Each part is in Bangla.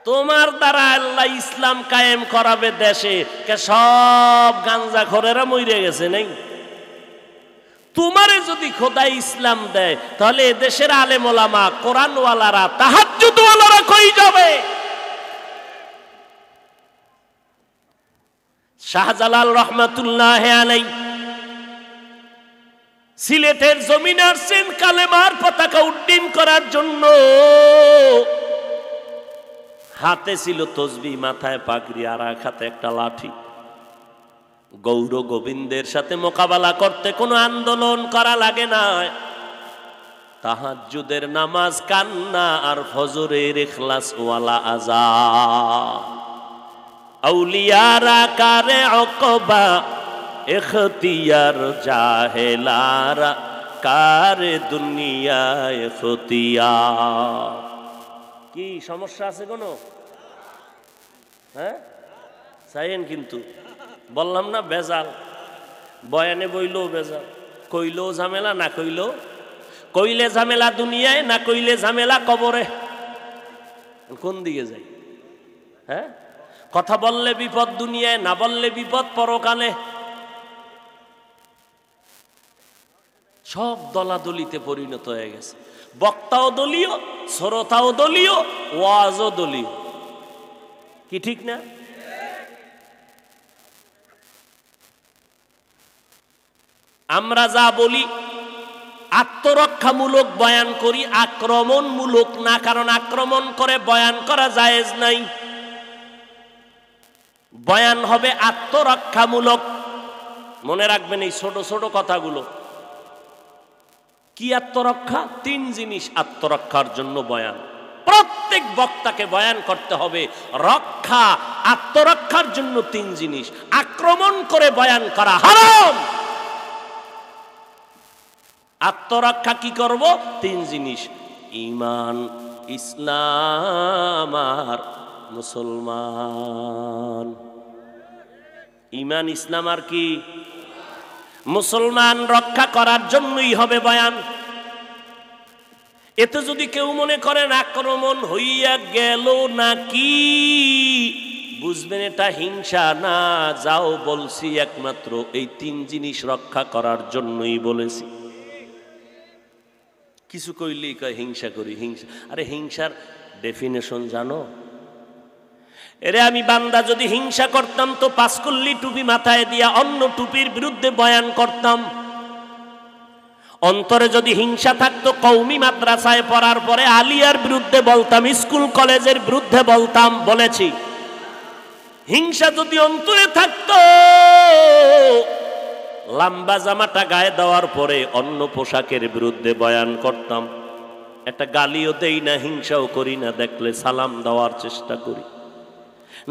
তোমার দ্বারা আল্লাহ ইসলাম কায়েম করাবে দেশে, সব গাঞ্জাখোরেরা মরে গেছে নাই? তোমারে যদি খোদা ইসলাম দেয় তাহলে এদেশের আলেম ওলামা কোরআনওয়ালারা তাহাজ্জুদওয়ালারা কই যাবে? শাহজালাল রহমাতুল্লাহ আলাইহি সিলেটের জমিনে আসছেন কালেমার পতাকা উড্ডীন করার জন্য। হাতে ছিল তসবিহ, মাথায় পাগড়ি, আর এক হাতে একটা লাঠি। গৌর গোবিন্দের সাথে মোকাবেলা করতে কোনো আন্দোলন করা লাগে না। তাহাজ্জুদের নামাজ কান্না আর ফজরের ইখলাস ওয়ালা আযান। আউলিয়ারা কারে ওকবা ইখতিয়ার, জাহেলারা কারে দুনিয়ায় ইখতিয়ার। কি সমস্যা আছে কোনো? হ্যাঁ চাইেন, কিন্তু বললাম না বেজাল। বয়ানে বইলেও বেজাল, কইলেও ঝামেলা, না কইলেও। কইলে ঝামেলা দুনিয়ায়, না কইলে ঝামেলা কবরে। কোন দিকে যাই? হ্যাঁ, কথা বললে বিপদ দুনিয়ায়, না বললে বিপদ পরকালে। সব দলাদলিতে পরিণত হয়ে গেছে। বক্তাও দলীয়, শ্রোতাও দলীয়, ওয়াজও দলীয়। কি ঠিক না? আমরা যা বলি আত্মরক্ষামূলক বয়ান করি, আক্রমণমূলক না। কারণ আক্রমণ করে বয়ান করা জায়েজ নাই। বয়ান হবে আত্মরক্ষামূলক। মনে রাখবেন এই ছোট ছোট কথাগুলো। কি আত্মরক্ষা? 3 জিনিস আত্মরক্ষার জন্য বয়ান। প্রত্যেক বক্তাকে বয়ান করতে হবে রক্ষা, আত্মরক্ষার জন্য 3 জিনিস। আক্রমণ করে বয়ান করা হারাম। আত্মরক্ষা কি করব? 3 জিনিস: ঈমান, ইসলাম আর মুসলমান। ঈমান, ইসলাম আর কি? মুসলমান রক্ষা করার জন্যই হবে বয়ান। এতে যদি কেউ মনে করেন আক্রমণ হইয়া গেল নাকি, বুঝবেন এটা হিংসা না। যাও বলছি একমাত্র এই 3 জিনিস রক্ষা করার জন্যই বলেছি। কিছু কইলেই কয় হিংসা করি, হিংসা। আরে হিংসার ডেফিনেশন জানো? এরে আমি বান্দা যদি হিংসা করতাম তো 5 কল্লি টুপি মাথায় দিয়া অন্য টুপির বিরুদ্ধে বয়ান করতাম। অন্তরে যদি হিংসা থাকতো কওমি মাদ্রাসায় পড়ার পরে আলিয়ার বিরুদ্ধে বলতাম, স্কুল কলেজের বিরুদ্ধে বলতাম। বলেছি হিংসা যদি অন্তরে থাকতো, লম্বা জামাটা গায়ে দেওয়ার পরে অন্য পোশাকের বিরুদ্ধে বয়ান করতাম। একটা গালিও দেই না, হিংসাও করি না, দেখলে সালাম দেওয়ার চেষ্টা করি।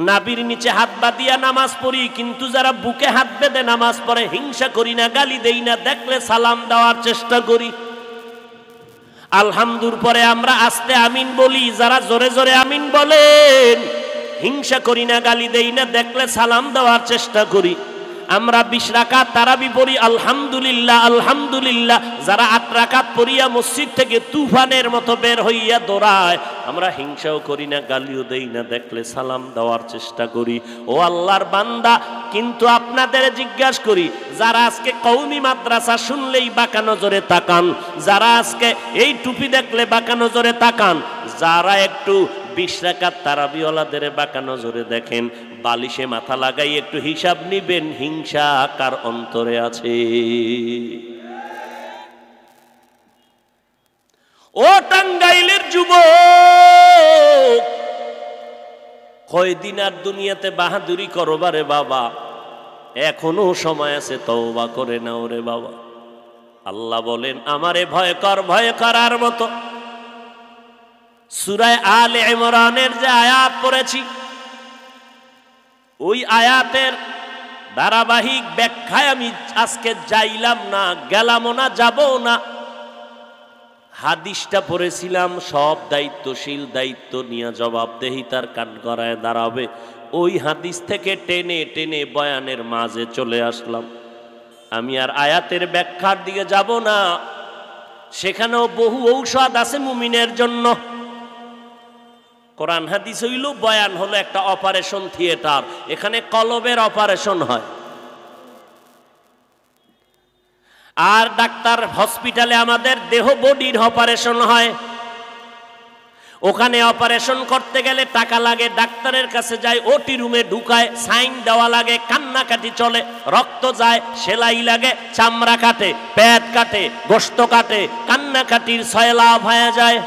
নাবির নিচে হাত বাঁধিয়া নামাজ পড়ি, কিন্তু যারা বুকে হাত বেঁধে নামাজ পড়ে হিংসা করি না, গালি দেই না, দেখলে সালাম দেওয়ার চেষ্টা করি। আলহামদুর পরে আমরা আস্তে আমিন বলি, যারা জোরে জোরে আমিন বলেন হিংসা করি না, গালি দেই না, দেখলে সালাম দেওয়ার চেষ্টা করি। আমরা 20 রাকাত তারাবি পড়ি, আলহামদুলিল্লাহ আলহামদুলিল্লাহ। যারা 8 রাকাত পড়িয়া মসজিদ থেকে তুফানের মতো বের হইয়া দৌড়ায়, আমরা হিংসাও করি না, গালিও দেই না, দেখলে সালাম দেওয়ার চেষ্টা করি। ও আল্লাহর বান্দা, কিন্তু আপনাদের জিজ্ঞাসা করি, যারা আজকে কওমি মাদ্রাসা শুনলেই বাঁকা নজরে তাকান, যারা আজকে এই টুপি দেখলে বাঁকা নজরে তাকান, যারা একটু 20 রাকাত তারাবিওয়ালাদের বাঁকা নজরে দেখেন, বালিশে মাথা লাগাই একটু হিসাব নিবেন হিংসা কার অন্তরে আছে। ও টাঙ্গাইলের যুবক, কয়দিন আর দুনিয়াতে বাহাদুরি করবারে বাবা, এখনো সময় আছে, তওবা করে নাও রে বাবা। আল্লাহ বলেন আমারে ভয় কর, ভয় করার মতো। সূরা আলে ইমরানের যে আয়াত পড়েছি, ওই আয়াতের ধারাবাহিক ব্যাখ্যায় আমি আজকে যাইলাম না, গেলামও না, যাবও না। হাদিসটা পড়েছিলাম, সব দায়িত্বশীল দায়িত্ব নিয়ে জবাবদেহিতার কাঠগড়ায় দাঁড়াবে। ওই হাদিস থেকে টেনে টেনে বয়ানের মাঝে চলে আসলাম। আমি আর আয়াতের ব্যাখ্যার দিকে যাব না। সেখানেও বহু ঔষধ আছে মুমিনের জন্য। কোরআন হাদিস হইল, বয়ান হলো একটা অপারেশন থিয়েটার, এখানে কলবের অপারেশন হয়। আর ডাক্তার হসপিটালে আমাদের দেহ বডির অপারেশন হয়। ওখানে অপারেশন করতে গেলে টাকা লাগে, ডাক্তারের কাছে যায়, ওটি রুমে ঢুকায়, সাইন দেওয়া লাগে, কান্নাকাটি চলে, রক্ত যায়, সেলাই লাগে, চামড়া কাটে, পেট কাটে, গোশত কাটে, কান্নাকাটির সয়লাভ হয়ে যায়।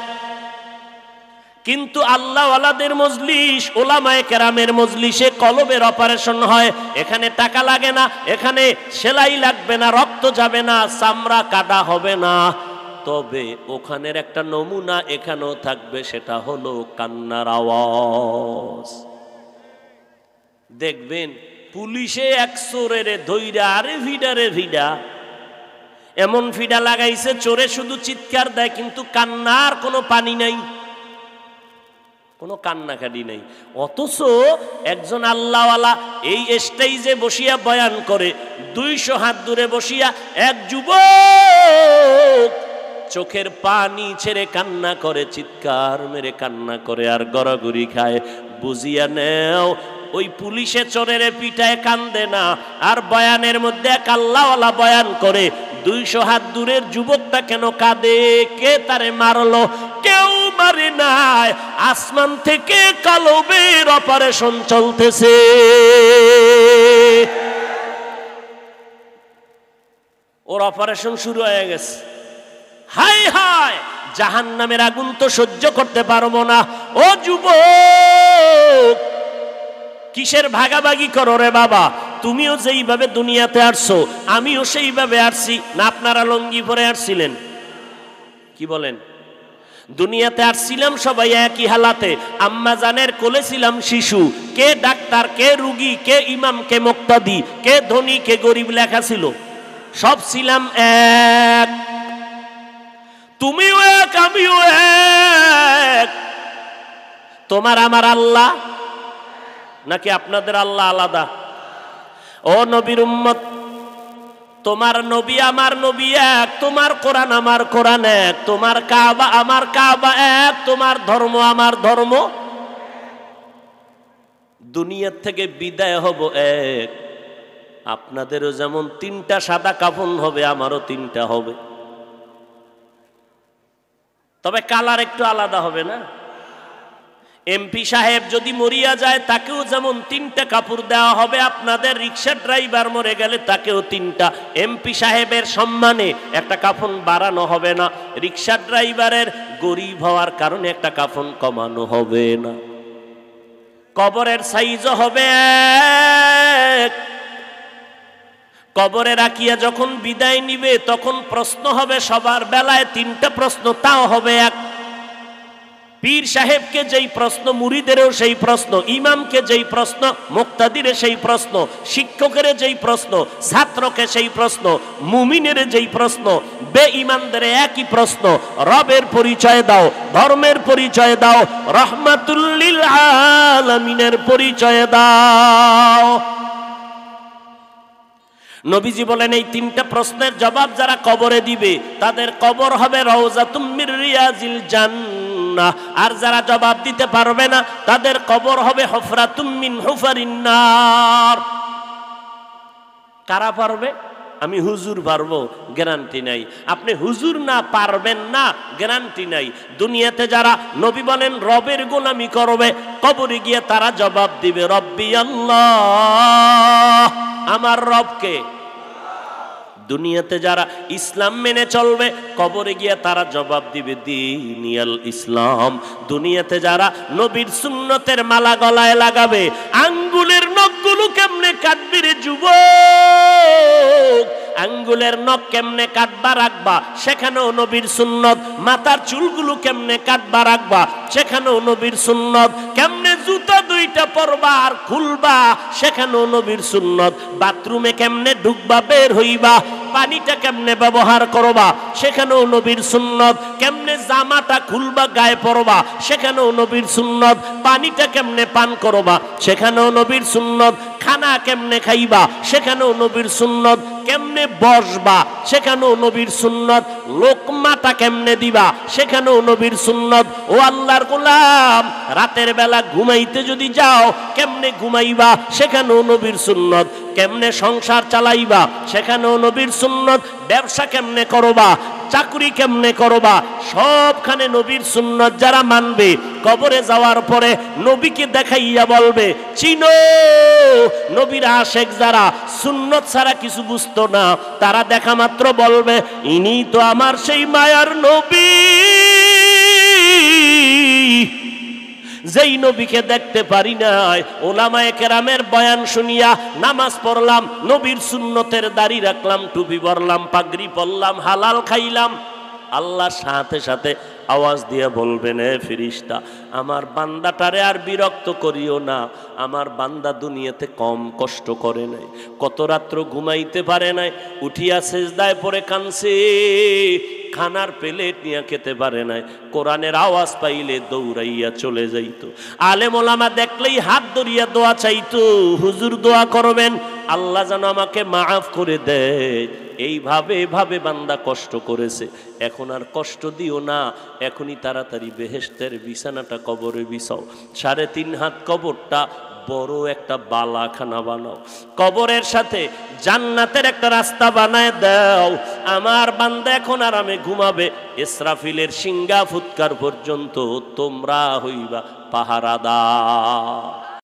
কিন্তু আল্লাহওয়ালাদের মজলিস, ওলামায়ে কেরামের মজলিসে কলবের অপারেশন হয়। এখানে টাকা লাগে না, এখানে সেলাই লাগবে না, রক্ত যাবে না, চামড়া কাটা হবে না। তবে ওখানের একটা নমুনা এখানেও থাকবে, সেটা হলো কান্নার আওয়াজ। দেখবেন পুলিশে এক চোরের ধইরা, আরে ভিডারে ভিডা, এমন ফিডা লাগাইছে, চোরে শুধু চিৎকার দেয় কিন্তু কান্নার কোনো পানি নাই, কোনো কান্নাকাটি নেই। অথচ একজন আল্লাহওয়ালা এই স্টেজে বসিয়া বয়ান করে, 200 হাত দূরে বসিয়া এক যুবক চোখের পানি ছেড়ে কান্না করে, চিৎকার মেরে কান্না করে আর গড়াগড়ি খায়। বুঝিয়া নেও, ওই পুলিশে চোরের পিটায় কান্দে না, আর বয়ানের মধ্যে এক আল্লাহওয়ালা বয়ান করে। 200 হাত দূরের যুবকটা কেন কাঁদে? কে তারে মারলো? কেউ মারে নাই, আসমান থেকে কলবের অপারেশন চলতেছে। ওর অপারেশন শুরু হয়ে গেছে। হায় হায়, জাহান্নামের আগুন তো সহ্য করতে পারবো না। ও যুবক, কিসের ভাগাভাগি করো রে বাবা? তুমিও যেইভাবে দুনিয়াতে আসছো, আমিও সেইভাবে আসছি না? আপনারা লঙ্গি পরে আসছিলেন? কি বলেন? দুনিয়াতে আসছিলাম সবাই একই হালাতে। আম্মা জানের কোলে ছিলাম শিশু। কে ডাক্তার, কে রুগী, কে ইমাম, কে মুক্তাদি, কে ধনী, কে গরিব লেখা ছিল, সব ছিলাম এক। তুমিও এক, আমিও এক। তোমার আমার আল্লাহ নাকি আপনাদের আল্লাহ আলাদা? ও নবীর উম্মত, তোমার নবী আমার নবী এক, তোমার কোরআন আমার কোরআন এক, তোমার কাবা আমার কাবা এক, তোমার ধর্ম আমার ধর্ম। দুনিয়ার থেকে বিদায় হব এক। আপনাদেরও যেমন 3টা সাদা কাফন হবে, আমারও 3টা হবে, তবে কালার একটু আলাদা হবে না? এমপি সাহেব যদি মরিয়া যায়, তাকেও যেমন 3টা কাপড় দেওয়া হবে, আপনাদের রিক্সা ড্রাইভার মরে গেলে তাকেও 3টা। এমপি সাহেবের সম্মানে একটা কাফন বাড়ানো হবে না, রিক্সা ড্রাইভারের গরিব হওয়ার কারণে একটা কাফন কমানো হবে না। কবরের সাইজও হবে এক। কবরে রাখিয়া যখন বিদায় নিবে, তখন প্রশ্ন হবে সবার বেলায় 3টা প্রশ্ন, তাও হবে এক। পীর সাহেবকে যেই প্রশ্ন, মুরিদেরও সেই প্রশ্ন, ইমামকে যেই প্রশ্ন, মুক্তাদিরে সেই প্রশ্ন, শিক্ষকের যেই প্রশ্ন, ছাত্রকে সেই প্রশ্ন, মুমিনের যেই প্রশ্ন, বেঈমানদের একই প্রশ্ন। রবের পরিচয় দাও, ধর্মের পরিচয় দাও, রহমাতুল লিল আলামিনের পরিচয় দাও। নবীজি বলেন, এই 3টা প্রশ্নের জবাব যারা কবরে দিবে, তাদের কবর হবে রাউযাতুম মির রিয়াজিল জান্নাহ। আর যারা জবাব দিতে পারবে না, তাদের কবর হবে হুফরাতুম মিন হুফারিন নার। কারা পারবে? আমি হুজুর পারবো, গ্যারান্টি নাই। আপনি হুজুর না পারবেন না, গ্যারান্টি নাই। দুনিয়াতে যারা নবী বলেন রবের গোলামি করবে, কবরে গিয়ে তারা জবাব দিবে রব্বি আল্লাহ, আমার রবকে। দুনিয়াতে যারা ইসলাম মেনে চলবে, কবরে গিয়ে তারা জবাব দিবে দীনিয়াল ইসলাম। দুনিয়াতে যারা নবীর সুন্নতের মালা গলায় লাগাবে, আঙ্গুলের নখগুলো কেমনে কাটবি রে যুবক, আঙ্গুলের নখ কেমনে কাটবা রাখবা, সেখানেও নবীর সুন্নত। মাথার চুলগুলো কেমনে কাটবা রাখবা, সেখানেও নবীর সুন্নত। কেমনে জুতা 2টা পরবা আর খুলবা, সেখানেও নবীর সুন্নত। বাথরুমে কেমনে ঢুকবা, বের হইবা, পানিটা কেমনে ব্যবহার করবা, সেখানেও নবীর সুন্নত। কেমনে জামাটা খুলবা, গায়ে পরবা, সেখানেও নবীর সুন্নত। পানিটা কেমনে পান করবা, সেখানেও নবীর সুন্নত। খানা কেমনে খাইবা সেখানেও নবীর সুন্নত, কেমনে বসবা সেখানেও নবীর সুন্নত, লোকমাটা কেমনে দিবা সেখানেও নবীর সুন্নত। ও আল্লাহর গোলাম, রাতের বেলা ঘুমাইতে যদি যাও কেমনে ঘুমাইবা সেখানেও নবীর সুন্নত, কেমনে সংসার চালাইবা সেখানেও নবীর সুন্নত, ব্যবসা কেমনে করবা, চাকরি কেমনে করবা, সবখানে নবীর সুন্নত। যারা মানবে কবরে যাওয়ার পরে নবীকে দেখাইয়া বলবে চিনো। নবীর আশেক যারা সুন্নত ছাড়া কিছু বুঝতো না, তারা দেখা মাত্র বলবে ইনি তো আমার সেই মায়ার নবী, যেই নবীকে দেখতে পারি নাই। ওলামায়ে কেরামের বয়ান শুনিয়া নামাজ পড়লাম, নবীর সুন্নতের দাড়ি রাখলাম, টুপি পরলাম, পাগড়ি পরলাম, হালাল খাইলাম, আল্লাহ সাথে সাথে আওয়াজ দিয়ে বলবেন এ ফেরেশতা, আমার বান্দাটারে আর বিরক্ত করিও না। আমার বান্দা দুনিয়াতে কম কষ্ট করে নাই, কত রাত্র ঘুমাইতে পারে নাই, উঠিয়া সেজদায় পড়ে কানছে, খানার প্লেট নিয়ে খেতে পারে নাই, কোরআনের আওয়াজ পাইলে দৌড়াইয়া চলে যাইতো, আলেম ওলামা দেখলেই হাত ধরিয়া দোয়া চাইতো, হুজুর দোয়া করবেন আল্লাহ যেন আমাকে মাফ করে দেয়। এইভাবে এভাবে বান্দা কষ্ট করেছে, এখন আর কষ্ট দিও না, এখনই তাড়াতাড়ি বেহেশতের বিছানাটা কবরে বিছাও, 3.5 হাত কবরটা বড় একটা বালাখানা বানাও, কবরের সাথে জান্নাতের একটা রাস্তা বানায় দাও। আমার বান্দা এখন আরামে ঘুমাবে, ইসরাফিলের সিংহা ফুৎকার পর্যন্ত তোমরা হইবা পাহারাদার।